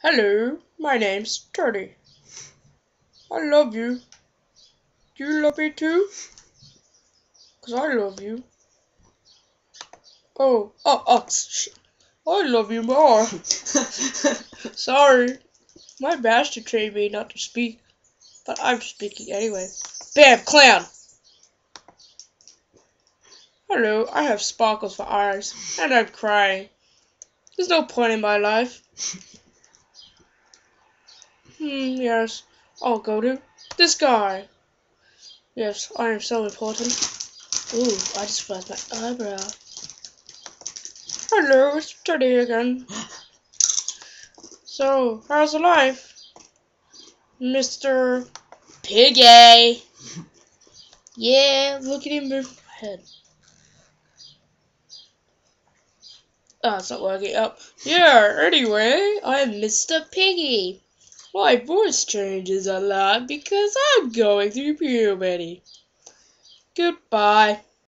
Hello, my name's Teddy. I love you. Do you love me too? 'Cause I love you. I love you more. Sorry, my master trained me not to speak, but I'm speaking anyway. Bam, clown! Hello, I have sparkles for eyes, and I'm crying. There's no point in my life. Yes, I'll go to this guy. Yes, I am so important. Ooh, I just flashed my eyebrow. Hello, it's Teddy again. So, how's life, Mr. Piggy? Yeah, look at him move my head. Ah, it's not working up. Yeah, anyway, I'm Mr. Piggy. My voice changes a lot because I'm going through puberty. Goodbye.